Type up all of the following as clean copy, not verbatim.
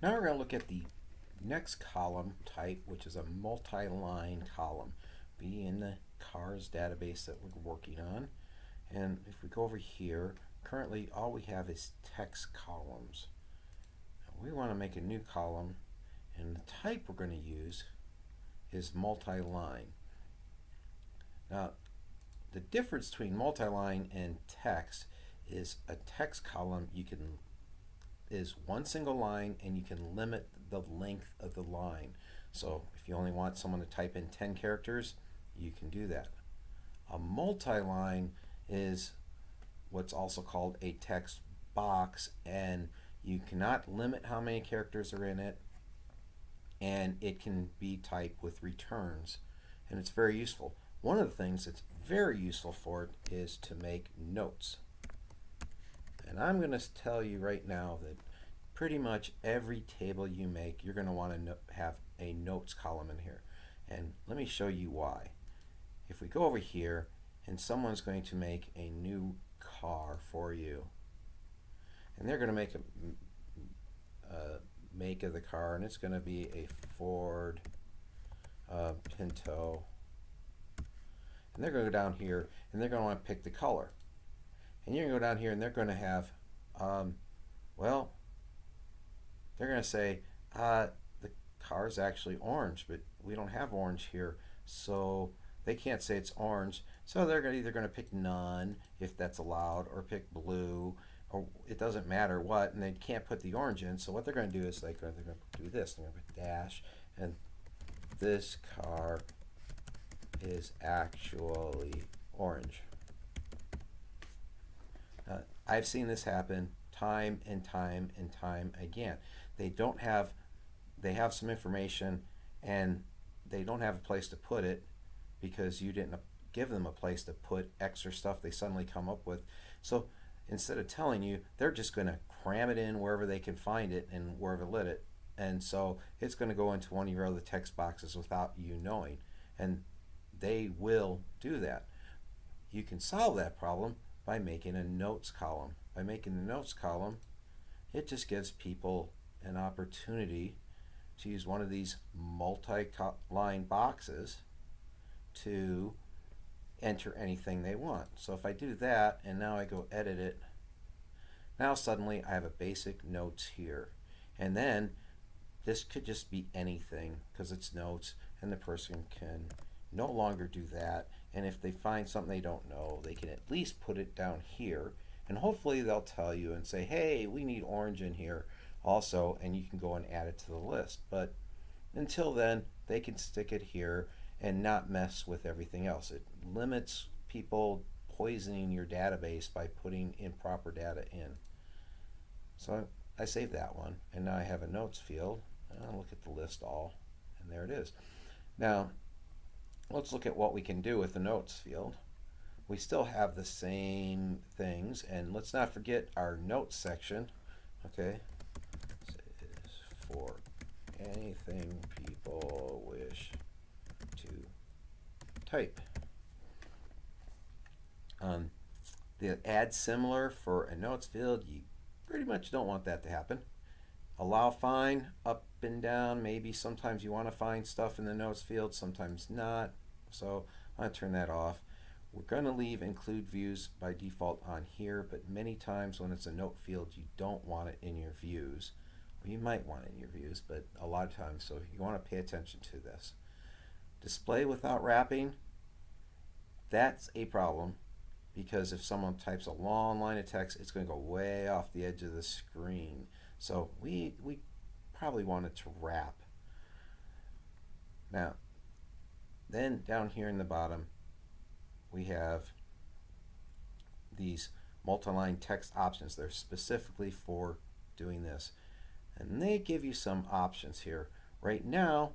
Now we're going to look at the next column type, which is a multi-line column, be in the cars database that we're working on. And if we go over here, currently all we have is text columns. We want to make a new column, and the type we're going to use is multi-line. Now, the difference between multi-line and text is a text column is one single line, and you can limit the length of the line. So if you only want someone to type in 10 characters, you can do that. A multi-line is what's also called a text box, and you cannot limit how many characters are in it, and it can be typed with returns, and it's very useful. One of the things that's very useful for it is to make notes. And I'm going to tell you right now that pretty much every table you make, you're going to want to have a notes column in here. And let me show you why. If we go over here, and someone's going to make a new car for you, and they're going to make a make of the car, and it's going to be a Ford Pinto, and they're going to go down here, and they're going to want to pick the color. And you're going to go down here, and they're going to have, well, they're going to say, the car's actually orange, but we don't have orange here, so they can't say it's orange. So they're either going to pick none, if that's allowed, or pick blue, or it doesn't matter what, and they can't put the orange in. So what they're going to do is they're going to do this. They're going to put dash, and this car is actually orange. I've seen this happen time and time and time again. They have some information, and they don't have a place to put it because you didn't give them a place to put extra stuff they suddenly come up with. So instead of telling you, they're just going to cram it in wherever they can find it and wherever lit it. And so it's going to go into one of your other text boxes without you knowing. And they will do that. You can solve that problem by making a notes column. By making the notes column, it just gives people an opportunity to use one of these multi-line boxes to enter anything they want. So if I do that, and now I go edit it, now suddenly I have a basic notes here. And then this could just be anything because it's notes, and the person can no longer do that. And if they find something they don't know, they can at least put it down here, and hopefully they'll tell you and say, hey, we need orange in here also, and you can go and add it to the list. But until then, they can stick it here and not mess with everything else. It limits people poisoning your database by putting improper data in. So I saved that one, and now I have a notes field. I'll look at the list all, and there it is. Now let's look at what we can do with the notes field. We still have the same things, and let's not forget our notes section. Okay, this is for anything people wish to type. The add similar for a notes field, you pretty much don't want that to happen. Allow find up and down. Maybe sometimes you want to find stuff in the notes field, sometimes not. So I'm going to turn that off. We're going to leave include views by default on here, but many times when it's a note field, you don't want it in your views. Well, you might want it in your views, but a lot of times, so you want to pay attention to this. Display without wrapping, that's a problem, because if someone types a long line of text, it's going to go way off the edge of the screen. So we probably want it to wrap. Now, then down here in the bottom, we have these multi-line text options. They're specifically for doing this. And they give you some options here. Right now,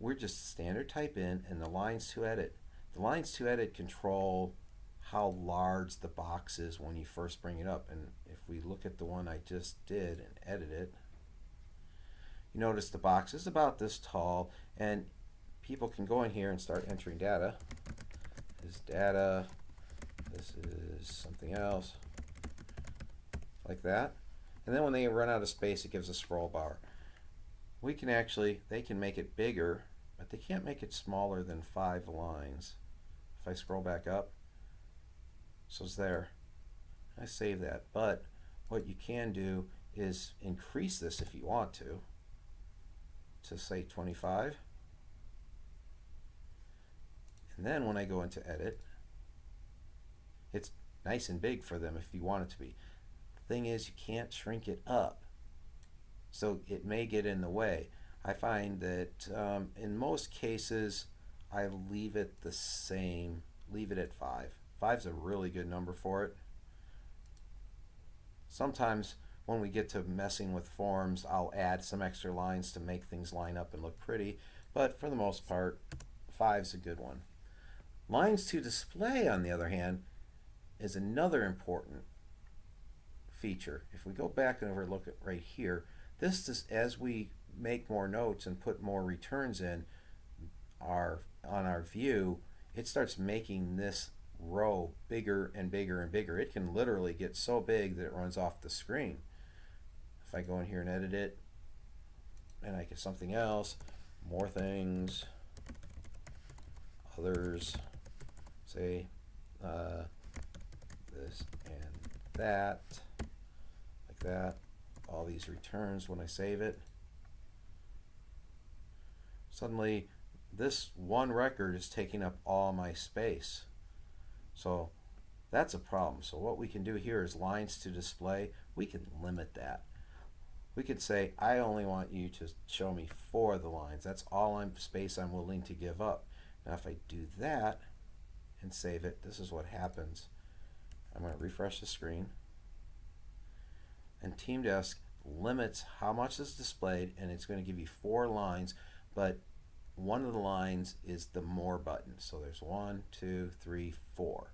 we're just standard type in and the lines to edit. The lines to edit control how large the box is when you first bring it up. And if we look at the one I just did and edit it, you notice the box is about this tall, and people can go in here and start entering data. This is data, this is something else, like that. And then when they run out of space, it gives a scroll bar. we can actually, they can make it bigger, but they can't make it smaller than 5 lines. If I scroll back up, so it's there. I save that, but what you can do is increase this if you want to say 25. And then when I go into edit, it's nice and big for them if you want it to be. The thing is, you can't shrink it up, so it may get in the way. I find that in most cases I leave it the same, leave it at 5. 5's a really good number for it. Sometimes when we get to messing with forms, I'll add some extra lines to make things line up and look pretty, but for the most part, 5's a good one. Lines to display, on the other hand, is another important feature. If we go back and over look at right here, this is, as we make more notes and put more returns in on our view, it starts making this row bigger and bigger and bigger. It can literally get so big that it runs off the screen. If I go in here and edit it, and I get something else, more things, others, say this and that, like that, all these returns when I save it, suddenly this one record is taking up all my space. So that's a problem. So what we can do here is lines to display. We can limit that. We could say, I only want you to show me 4 of the lines. That's all space I'm willing to give up. Now if I do that and save it, this is what happens. I'm going to refresh the screen. And TeamDesk limits how much is displayed, and it's going to give you 4 lines, but one of the lines is the more button. So there's 1, 2, 3, 4.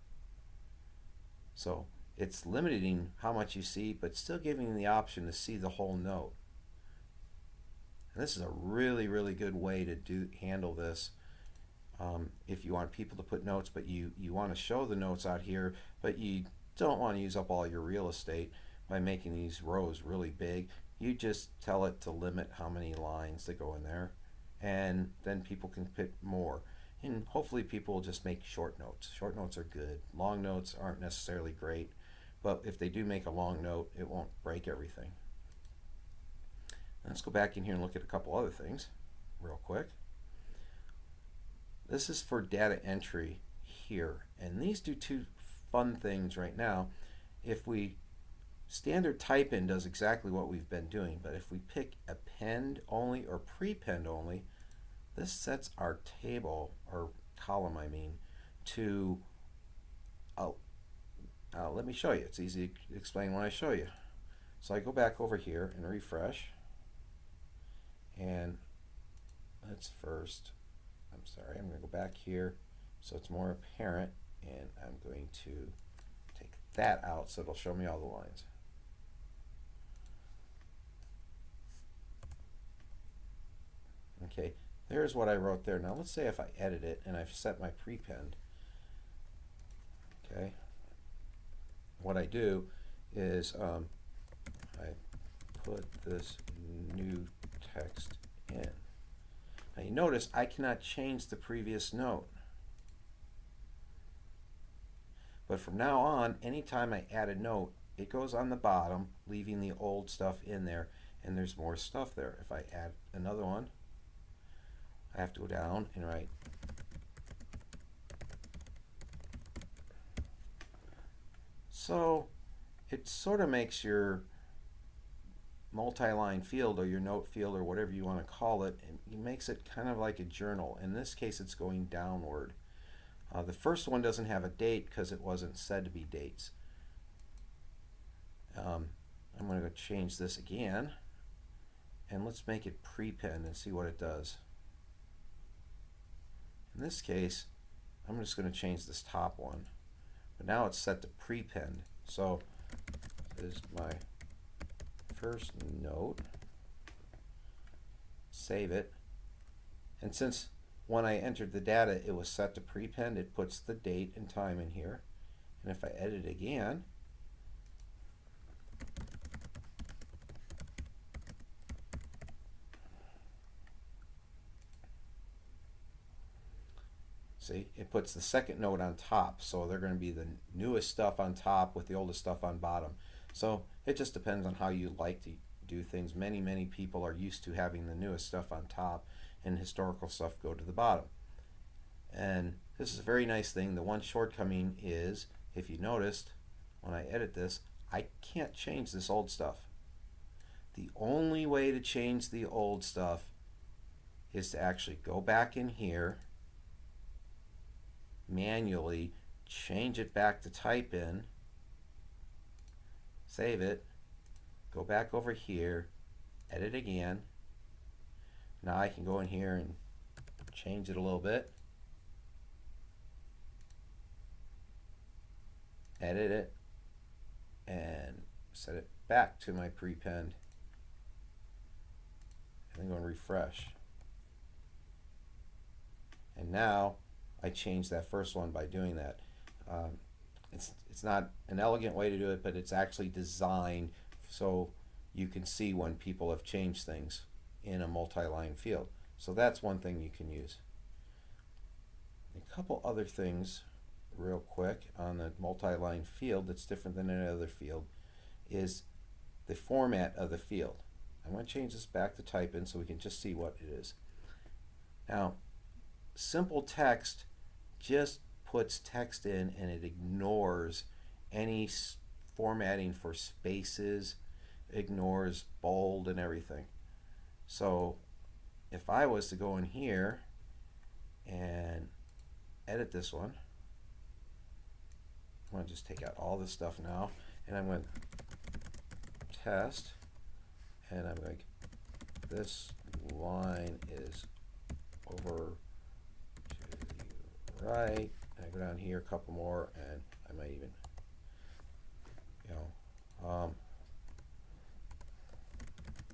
So it's limiting how much you see, but still giving you the option to see the whole note. And this is a really, really good way to handle this. If you want people to put notes, but you want to show the notes out here, but you don't want to use up all your real estate by making these rows really big, you just tell it to limit how many lines that go in there, and then people can put more. And hopefully people will just make short notes. Short notes are good. Long notes aren't necessarily great, but if they do make a long note, it won't break everything. Let's go back in here and look at a couple other things real quick. This is for data entry here, and these do 2 fun things right now. If we standard type in does exactly what we've been doing, but if we pick append only or prepend only, this sets our table, or column I mean, to, let me show you. It's easy to explain when I show you. So I go back over here and refresh, and let's first, I'm sorry, I'm going to go back here so it's more apparent, and I'm going to take that out so it'll show me all the lines. Okay, there's what I wrote there. Now let's say if I edit it and I've set my prepend. Okay, what I do is I put this new text in. Now you notice I cannot change the previous note. But from now on, anytime I add a note, it goes on the bottom, leaving the old stuff in there, and there's more stuff there. If I add another one, I have to go down and write so it sort of makes your multi-line field or your note field or whatever you want to call it, and it makes it kind of like a journal. In this case it's going downward. The first one doesn't have a date because it wasn't said to be dates. I'm going to go change this again, and let's make it prepend and see what it does. In this case, I'm just going to change this top one, but now it's set to prepend. So this is my first note, save it, and since when I entered the data it was set to prepend, it puts the date and time in here, and if I edit again, See, it puts the second note on top, so they're going to be the newest stuff on top with the oldest stuff on bottom. So it just depends on how you like to do things. Many people are used to having the newest stuff on top and historical stuff go to the bottom. And this is a very nice thing. The one shortcoming is, if you noticed, when I edit this, I can't change this old stuff. The only way to change the old stuff is to actually go back in here, manually change it back to type in, save it, go back over here, edit again. Now I can go in here and change it a little bit, edit it, and set it back to my prepend, and then go and refresh. And now I changed that first one by doing that. It's not an elegant way to do it, but it's actually designed so you can see when people have changed things in a multi-line field. So that's one thing you can use. A couple other things real quick on the multi-line field that's different than any other field is the format of the field. I'm going to change this back to type in so we can just see what it is. Now, simple text just puts text in and it ignores any formatting for spaces, ignores bold and everything. So if I was to go in here and edit this one, I'm going to just take out all this stuff now, and I'm going to test, and I'm like, this line is over to the right. And I go down here a couple more, and I might even,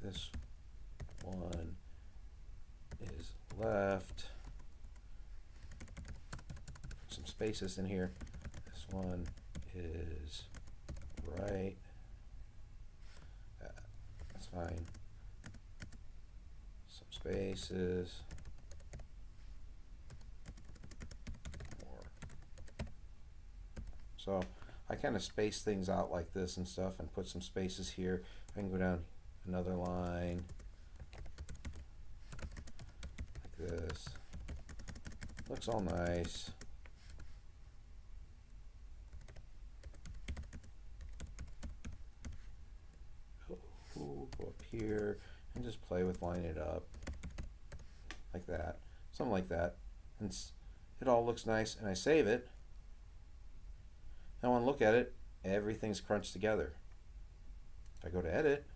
this one is left. Put some spaces in here. This one is right. That's fine. Some spaces. So I kind of space things out like this and stuff and put some spaces here. I can go down another line like this. Looks all nice. Go up here and just play with lining it up like that. Something like that. And it all looks nice, and I save it. Now when I look at it, everything's crunched together. If I go to edit,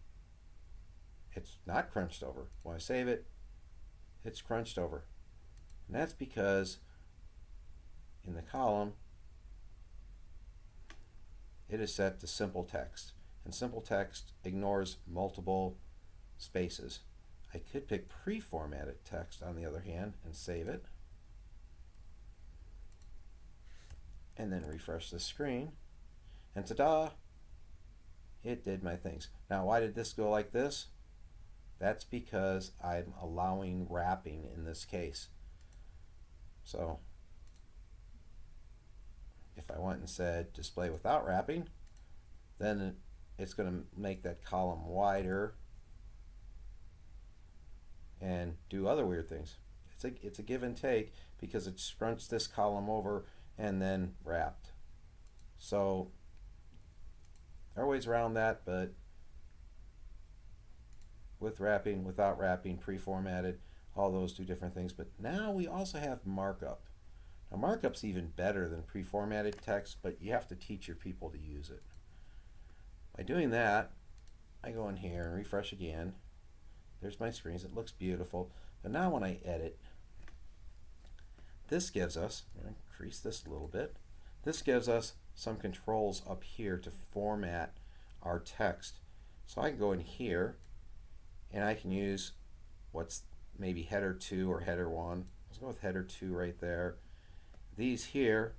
it's not crunched over. When I save it, it's crunched over. And that's because in the column, it is set to simple text. And simple text ignores multiple spaces. I could pick pre-formatted text on the other hand and save it. And then refresh the screen, and ta-da, it did my things. Now why did this go like this? That's because I'm allowing wrapping in this case. So if I went and said display without wrapping, then it's going to make that column wider and do other weird things. It's a give and take because it scrunched this column over and then wrapped. So there are ways around that, but with wrapping, without wrapping, pre-formatted, all those do different things. But now we also have markup. Now markup's even better than pre-formatted text, but you have to teach your people to use it. By doing that, I go in here and refresh again. There's my screens. It looks beautiful. But now when I edit, this gives us, I'm going to increase this a little bit, this gives us some controls up here to format our text. So I can go in here and I can use what's maybe header 2 or header 1. Let's go with header 2 right there. These here,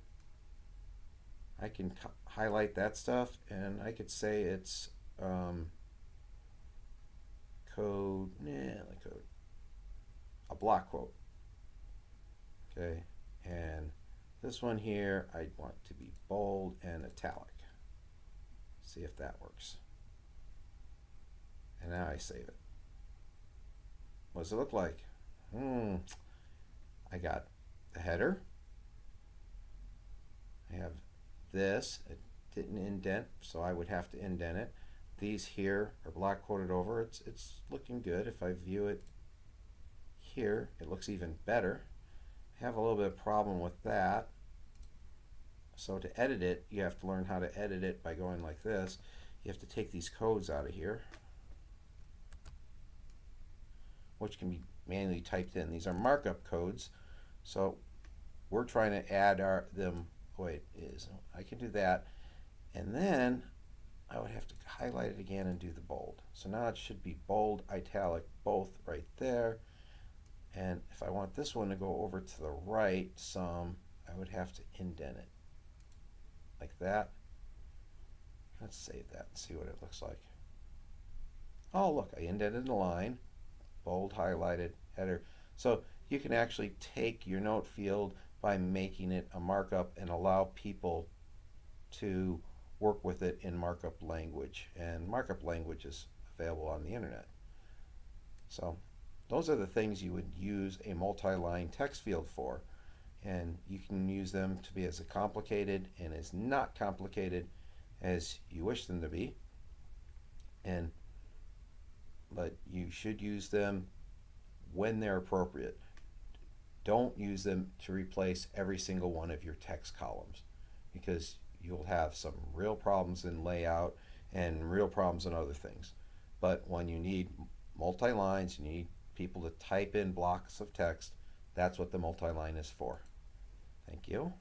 I can highlight that stuff and I could say it's code, a block quote. Okay, And this one here, I want to be bold and italic. See if that works. And now I save it. What does it look like? I got the header. I have this. It didn't indent, so I would have to indent it. These here are block quoted over. It's looking good. If I view it here, it looks even better. I have a little bit of problem with that. So to edit it, you have to learn how to edit it by going like this. You have to take these codes out of here, which can be manually typed in. These are markup codes, so we're trying to add them. Wait, I can do that, and then I would have to highlight it again and do the bold. So now it should be bold, italic, both right there. And if I want this one to go over to the right some, I would have to indent it like that. Let's save that and see what it looks like. Oh, look, I indented a line, bold, highlighted, header. So you can actually take your note field by making it a markup and allow people to work with it in markup language. And markup language is available on the internet. So those are the things you would use a multi-line text field for. And you can use them to be as complicated and as not complicated as you wish them to be. But you should use them when they're appropriate. Don't use them to replace every single one of your text columns, because you'll have some real problems in layout and real problems in other things. But when you need multi-lines, you need people to type in blocks of text, that's what the multi-line is for. Thank you.